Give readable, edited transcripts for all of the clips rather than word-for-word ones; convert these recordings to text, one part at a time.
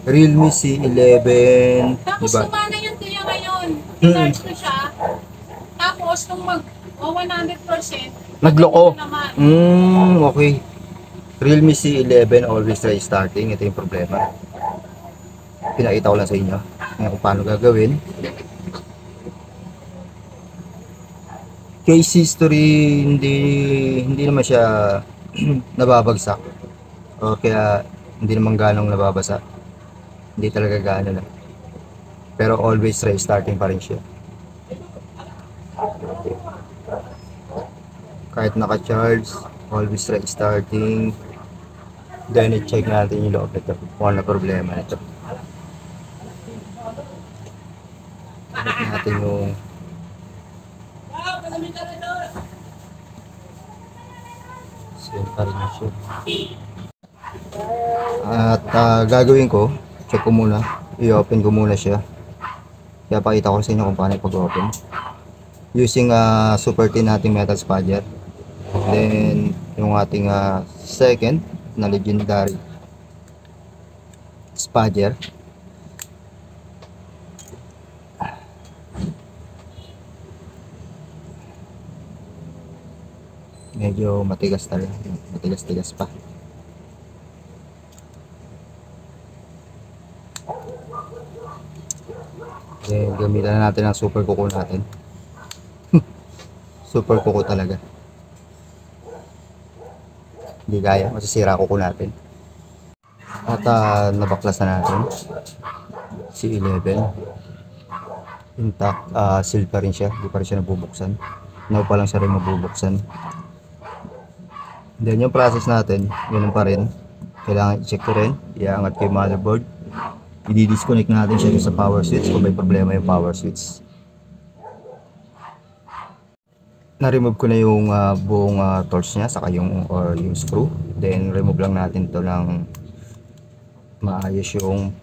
Realme C11, Tapos diba? gumana yun kuya ngayon. Charge ko siya. Tapos nung mag 100%, Nagloko. maganda na naman. Okay. Realme C11 always try starting. Ito yung problema. Pinakita ko lang sa inyo ngayon kung paano gagawin. Case history, hindi naman siya nababagsak. O kaya hindi naman ganong nababasa. Hindi talaga gaano na. Pero always try starting pa rin siya. Kahit naka-charge, always try starting. Then i-check natin yung loob nito kung ano problema nito. Check natin yung same pa rin siya. At gagawin ko, check ko muna, i-open ko muna siya. Kaya pakita ko sa inyo kung paano pag-open. Using super tin nating metal spudger. Then yung ating second na legendary spudger. Medyo matigas talaga, matigas-tigas pa. Then gamitan na natin ang super kuko natin. Super kuko talaga. Hindi kaya, masisira kuko natin. At nabaklas na natin si 11 intact, sealed pa rin siya, hindi pa rin siya nabubuksan. Now pa lang siya rin mabubuksan. Then yung process natin, ganun pa rin. Kailangan i-check ko rin, iangat ko yung motherboard, i-disconnect natin siya sa power switch kung may problema yung power switch. Na-remove ko na yung buong torch niya, saka yung screw. Then remove lang natin to ng maayos yung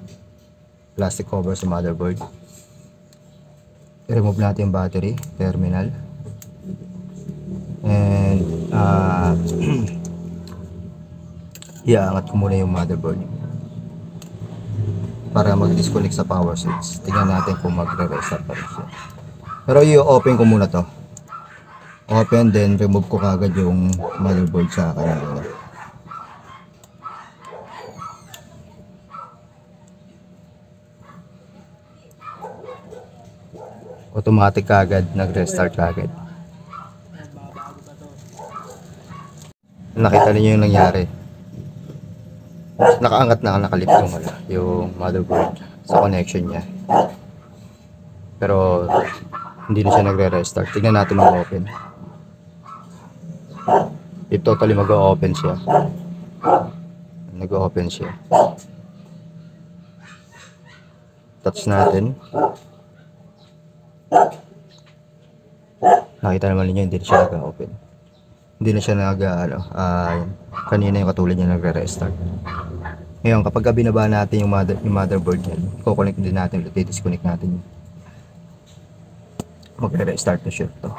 plastic cover sa motherboard. I-remove natin yung battery terminal. And iaangat ko muna yung motherboard para mag-disconnect sa power switch. Tingnan natin kung magre-restart pa rin siya. Pero i-open ko muna to. Open, then remove ko kagad yung motherboard sa kanila. Automatic kagad, nag-restart kagad. Nakita niyo yung nangyari. Nakaangat na, nakalip yung motherboard sa connection niya. Pero hindi na siya nagre-restart. Tingnan natin mag-open. Totally mag-open siya. Nag-open siya. Touch natin. Nakita naman niyo hindi na siya nag-open. Hindi na siya kanina yung katulad niya nagre-restart. Ngayon, kapag binaba natin yung motherboard niya, i-connect din natin, i-disconnect natin. Magre-restart na siya ito.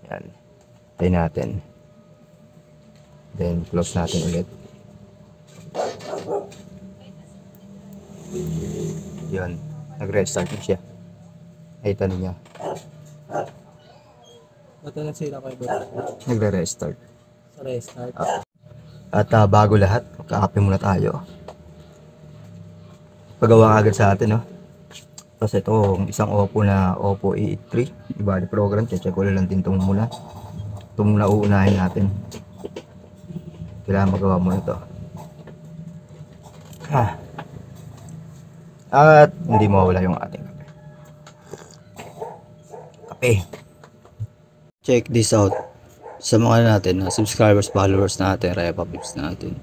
Yan. Tayo natin. Then, close natin ulit. Yun. Nag-restart na siya. Ay, tanong niya. Ba't nagsira kayo ba? Nagre-restart. Sa restart? At bago lahat, kakape muna tayo. Pagawa agad sa atin, no? Tapos ito, isang Oppo na Oppo A83. Iba yung program, check ko lang din itong muna. Ito muna uunahin natin. Kailangan magawa muna ito. At hindi mawala yung ating kape. Kape. Check this out. Sa mga natin, subscribers, followers natin, repapips natin,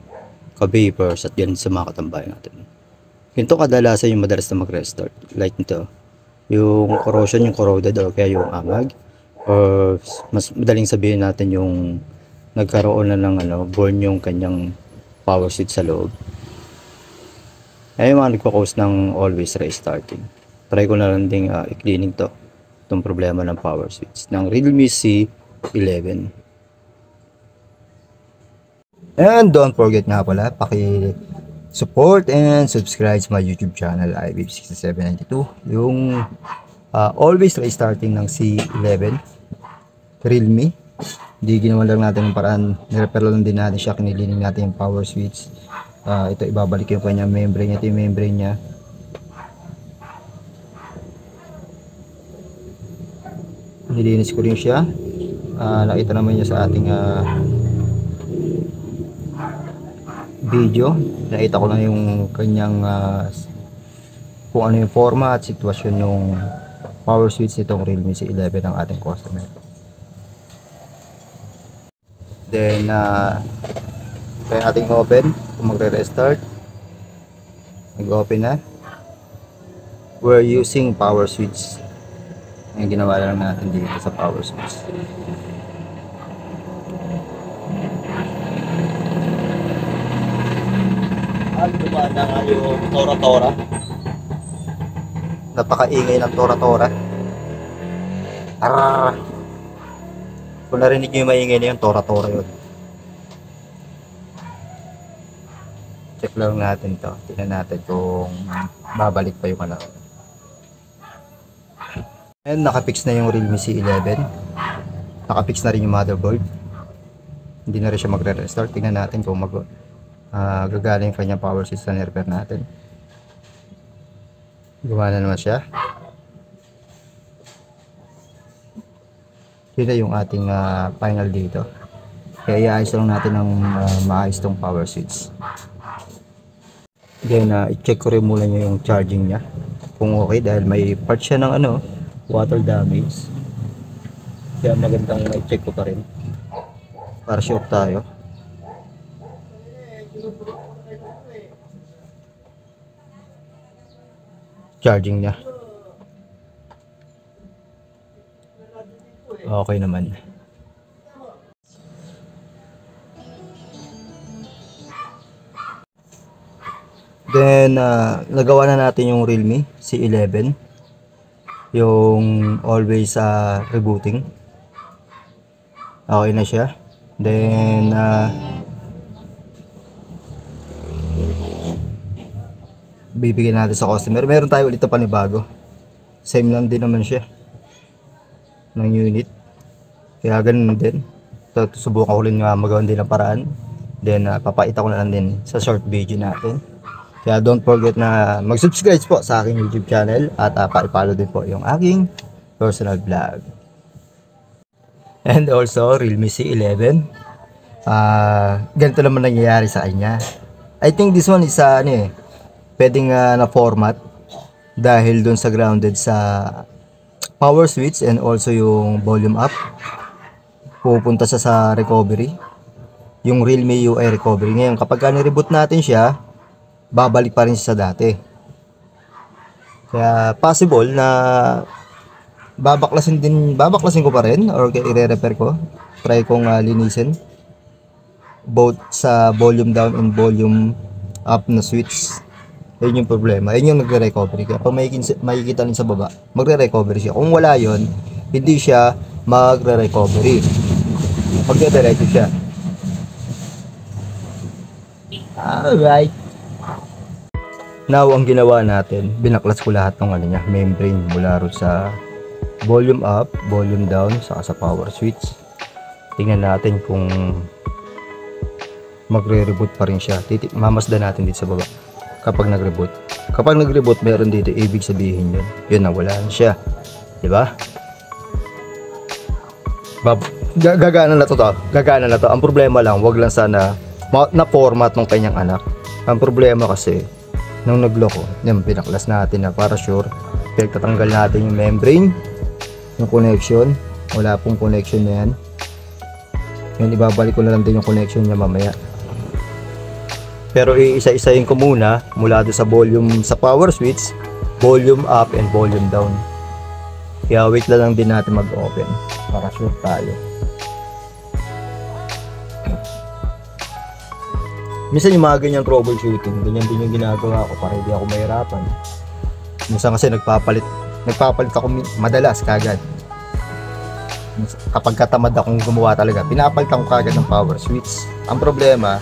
ka-vapors, at yan sa mga katambayan natin. Ganito kadalasan yung madalas na mag-restart. Like nito. Yung corrosion, yung corroded, o kaya yung amag. Or mas madaling sabihin natin yung nagkaroon na ng burn yung kanyang power switch sa loob. Ay yung mga nagpa-cause ng always restarting. Try ko na lang ding i-cleaning to. Itong problema ng power switch ng Realme C11. And don't forget nga pala, support and subscribe sa my YouTube channel, iWave6792. Yung always restarting ng C11 Realme. Hindi ginawa lang natin ng paraan, nirepair lang din natin siya, kinilining natin yung power switch. Ito ibabalik yung kanyang membrane, ito yung membrane niya. Nilinis ko rin siya. Nakita naman niya sa ating video. Nakita ko lang yung kanyang kung ano yung forma at sitwasyon ng power switch nitong Realme C11 ng ating customer. Then kaya natin open kung magre-restart. Nag-open na. We're using power switch. Yung ginawa lang natin dito sa power switch. Diba na nga yung tora-tora? Napakaingay ng tora-tora. Kung narinig nyo yung maingay na yung tora-tora yun. Check lang natin to. Tingnan natin kung babalik pa yung ano. And nakapix na yung Realme C11. Nakapix na rin yung motherboard. Hindi na rin siya magre-restart. Tingnan natin kung gagaling yung kanyang power switch na repair natin. Gumana naman siya. Yun na yung ating final dito. Kaya iayos lang natin ng maayos tong power switch. Then i-check ko rin muna niya yung charging niya kung okay, dahil may part siya ng water damage. Kaya magandang i-check ko pa rin para sure tayo. Charging niya okay naman. Then nagawa na natin yung Realme C11, yung always rebooting. Okay na siya. Then bibigyan natin sa customer. Meron tayo ulit na panibago. Same lang din naman siya ng unit. Kaya ganun din. Susubukan ko rin nga magawan din ng paraan. Then papakita ko na lang din sa short video natin. Kaya don't forget na mag-subscribe po sa aking YouTube channel at pa-follow din po yung aking personal vlog. And also Realme C11. Ganito naman nangyayari sa kanya. I think this one is pwedeng na format dahil dun sa grounded sa power switch and also yung volume up. Pupunta siya sa recovery, yung Realme UI recovery. Ngayon kapag ni-reboot natin siya, babalik pa rin siya sa dati. Kaya possible na babaklasin ko pa rin or i-repair ko. Try kong linisin both sa volume down and volume up na switch. Yun yung problema. Yun yung nagre-recovery. Kaya pag makikita rin sa baba, magre-recovery siya. Kung wala yun, hindi siya magre-recovery. Magre-diretso siya. Alright. Now, ang ginawa natin, binaklas ko lahat ng niya, membrane mula rin sa volume up, volume down, saka sa power switch. Tingnan natin kung magre-reboot pa rin siya. Mamasdan natin dito sa baba. Kapag nag-reboot. Kapag nag-reboot, meron dito, ibig sabihin yun. Yun na, wala na siya. Diba? Gagana na to. Gagana na to. Ang problema lang, wag lang sana na-format ng kanyang anak. Ang problema kasi, nung nagloko, yan, pinaklas natin na para sure. Pinagtatanggal natin yung membrane, yung connection. Wala pong connection na yan. Yan, ibabalik ko na lang din yung connection niya mamaya. Pero iisa-isahin ko muna mula doon sa volume sa power switch, volume up and volume down. Kaya wait lang din natin mag-open para sure tayo. Minsan yung mga ganyang troubleshooting, ganyan din yung ginagawa ko para hindi ako mahirapan. Minsan kasi nagpapalit ako madalas kagad. Kapag katamad akong gumawa talaga, pinapalitan ko kagad ng power switch. Ang problema,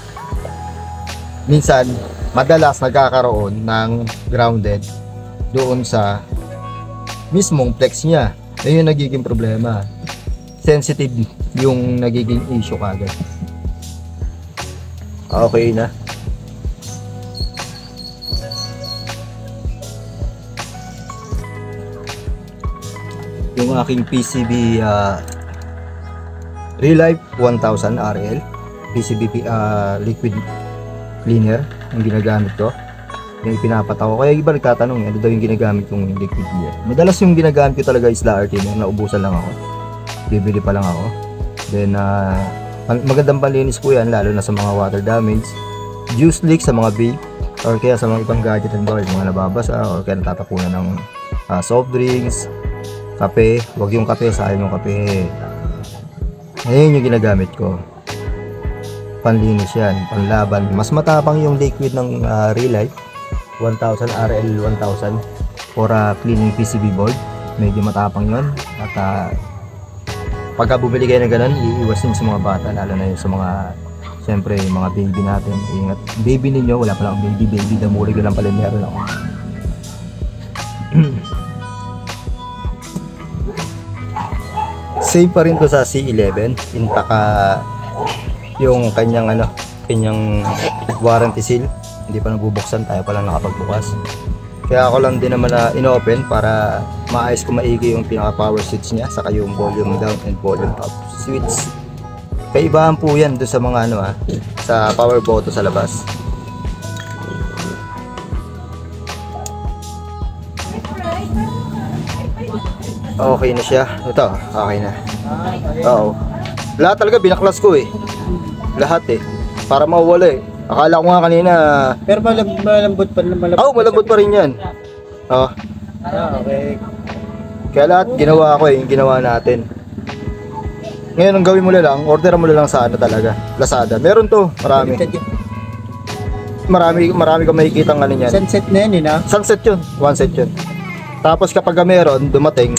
minsan, madalas nagkakaroon ng grounded doon sa mismong flex niya. Ayun yung nagiging problema. Sensitive yung nagiging issue kagad. Okay na. Yung aking PCB Relife 1000 RL PCB liquid cleaner yung ginagamit ko, yung ipinapatak ko. Kaya iba nagtatanong ano daw yung ginagamit kong liquid cleaner. Madalas yung ginagamit ko talaga is LRT, naubusan lang ako, bibili pa lang ako. Then magandang panlinis po yan, lalo na sa mga water damage, juice leak sa mga vape, or kaya sa mga ibang gadget and toys, mga nababasa, or kaya natatapunan ng soft drinks, kape. Wag yung kape, sayang yung kape. Ayun yung ginagamit ko, panlinis yan, panlaban. Mas matapang yung liquid ng Relife 1000 RL 1000 for cleaning PCB board. Medyo matapang yun. At pagka bumili kayo ng ganun, iiwasin sa mga bata, lalo na yun sa mga, siyempre, mga baby natin. Ingat, baby ninyo, wala pa lang baby, damurig lang pala meron ako. Save pa rin to sa C11, intaka yung kanyang warranty seal, hindi pa nabubuksan, tayo pa lang nakapagbukas. Kaya ako lang din naman na inopen para maayos ko maigi yung pinaka power switch niya, saka yung volume down and volume up switch. Kaibahan po yan doon sa mga sa power button sa labas. Okay na siya. Ito, okay na. Oo. Lahat talaga binaklas ko eh. Lahat eh. Para mawala eh. Akala ko nga kanina. Pero malambot pa naman. Malambot pa rin yan. Oo. Okay. Kaya lahat ginawa ko eh. Yung ginawa natin. Ngayon ang gawin mo na lang, order mo na lang sa talaga. Lazada. Meron to. Marami ka makikita ng yan. Sunset na yan Sunset yun. One set yun. Tapos kapag meron, dumating,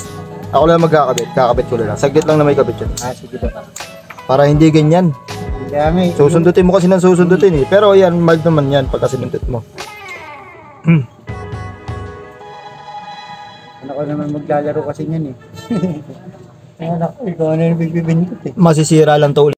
ako lang magkakabit. Kakabit ko lang. Saglit lang na may kabit yun. Sige ba. Para hindi ganyan. Dami. Susundutin mo kasi ng susundutin eh. Pero yan, mild naman yan pagka sinundot mo. Ako naman maglalaro kasi niyan eh. Anak, ikaw na yung bibibinit eh. Masisira lang to ulit.